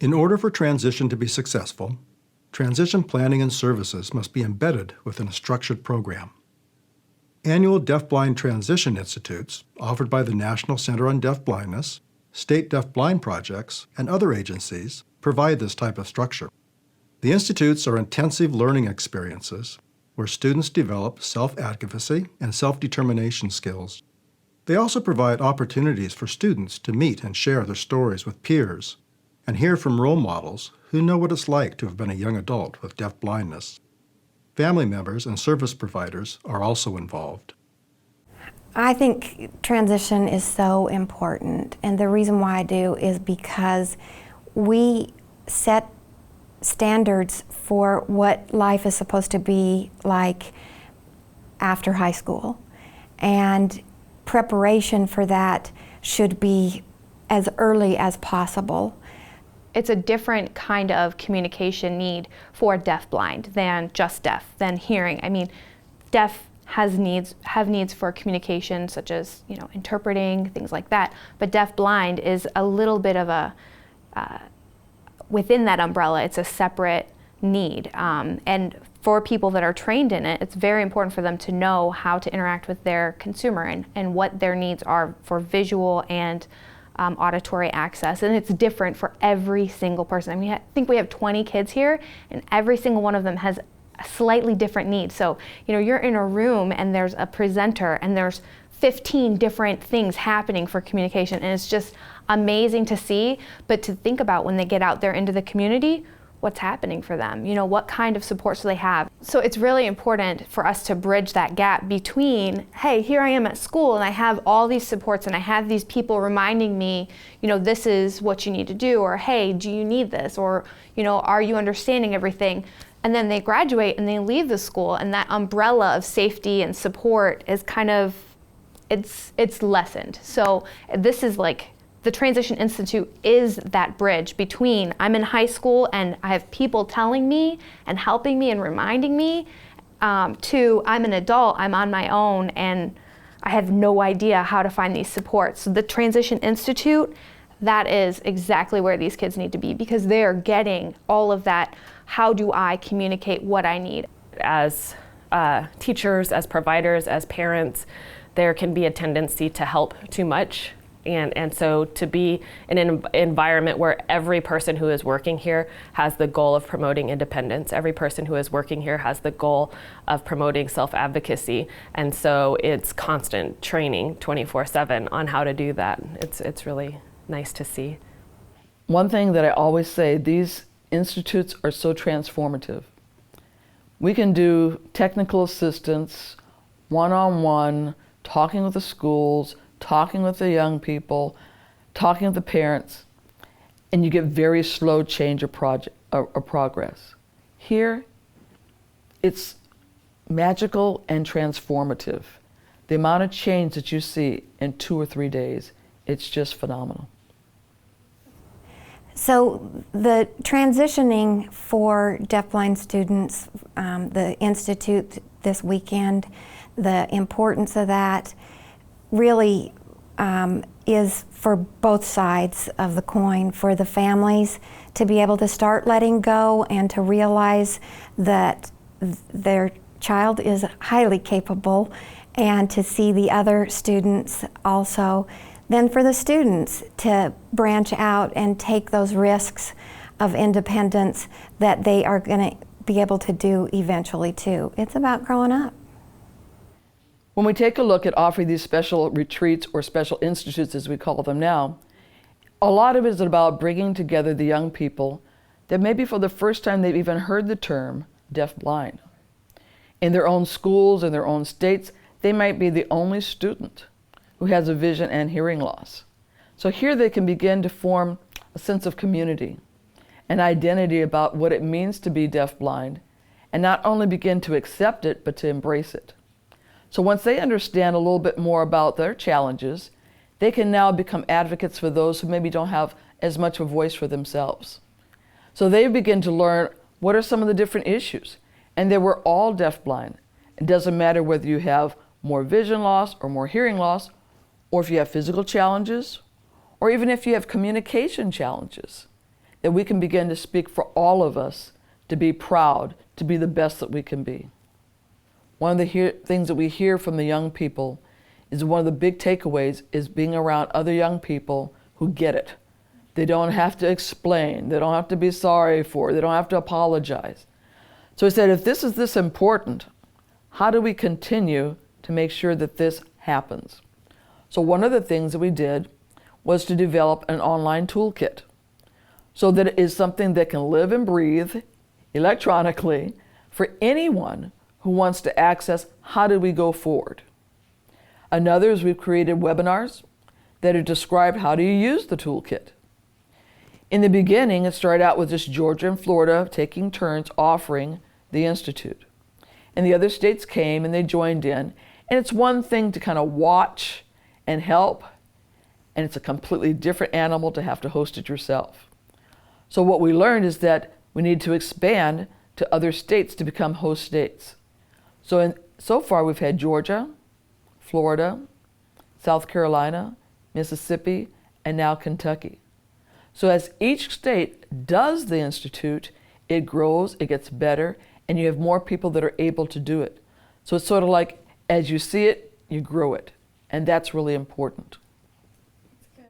In order for transition to be successful, transition planning and services must be embedded within a structured program. Annual Deafblind Transition Institutes, offered by the National Center on Deafblindness, state deafblind projects, and other agencies, provide this type of structure. The institutes are intensive learning experiences where students develop self-advocacy and self-determination skills. They also provide opportunities for students to meet and share their stories with peers and hear from role models who know what it's like to have been a young adult with deafblindness. Family members and service providers are also involved. I think transition is so important, and the reason why I do is because we set standards for what life is supposed to be like after high school, and preparation for that should be as early as possible. It's a different kind of communication need for deafblind than just deaf, than hearing. I mean, deaf have needs for communication such as, interpreting, things like that, but deafblind is a little bit of a within that umbrella, it's a separate need. And for people that are trained in it, it's very important for them to know how to interact with their consumer and what their needs are for visual and auditory access. And it's different for every single person. I mean, I think we have 20 kids here, and every single one of them has a slightly different need. So, you're in a room and there's a presenter and there's 15 different things happening for communication, and it's just amazing to see, but to think about when they get out there into the community, what's happening for them, what kind of supports do they have. So it's really important for us to bridge that gap between, hey, here I am at school and I have all these supports and I have these people reminding me, this is what you need to do, or hey, do you need this, or are you understanding everything? And then they graduate and they leave the school, and that umbrella of safety and support is kind of, it's lessened. So this is like, the Transition Institute is that bridge between I'm in high school and I have people telling me and helping me and reminding me, to I'm an adult, I'm on my own, and I have no idea how to find these supports. So the Transition Institute, that is exactly where these kids need to be, because they are getting all of that, how do I communicate what I need. As teachers, as providers, as parents, there can be a tendency to help too much. And so to be in an environment where every person who is working here has the goal of promoting independence, every person who is working here has the goal of promoting self-advocacy. And so it's constant training 24/7 on how to do that. It's really nice to see. One thing that I always say, these institutes are so transformative. We can do technical assistance, one-on-one, talking with the schools, talking with the young people, talking with the parents, and you get very slow change or progress. Here, it's magical and transformative. The amount of change that you see in 2 or 3 days, it's just phenomenal. So the transitioning for deafblind students, the Institute this weekend, the importance of that really is for both sides of the coin, for the families to be able to start letting go and to realize that their child is highly capable, and to see the other students also. Then for the students to branch out and take those risks of independence that they are going to be able to do eventually too. It's about growing up. When we take a look at offering these special retreats or special institutes, as we call them now, a lot of it is about bringing together the young people that maybe for the first time they've even heard the term deaf-blind. In their own schools, in their own states, they might be the only student who has a vision and hearing loss. So here they can begin to form a sense of community, an identity about what it means to be deaf-blind, and not only begin to accept it, but to embrace it. So once they understand a little bit more about their challenges, they can now become advocates for those who maybe don't have as much of a voice for themselves. So they begin to learn what are some of the different issues, and that we're all deaf-blind. It doesn't matter whether you have more vision loss or more hearing loss, or if you have physical challenges, or even if you have communication challenges. that we can begin to speak for all of us to be proud, to be the best that we can be. One of the things that we hear from the young people is one of the big takeaways is being around other young people who get it. They don't have to explain, they don't have to be sorry for it, they don't have to apologize. So I said, if this is this important, how do we continue to make sure that this happens? So one of the things that we did was to develop an online toolkit so that it is something that can live and breathe electronically for anyone who wants to access how do we go forward. Another is we've created webinars that are described how do you use the toolkit. In the beginning, it started out with just Georgia and Florida taking turns offering the Institute. And the other states came and they joined in. And it's one thing to kind of watch and help, and it's a completely different animal to have to host it yourself. So what we learned is that we need to expand to other states to become host states. So far we've had Georgia, Florida, South Carolina, Mississippi, and now Kentucky. So as each state does the Institute, it grows, it gets better, and you have more people that are able to do it. So it's sort of like, as you see it, you grow it. And that's really important.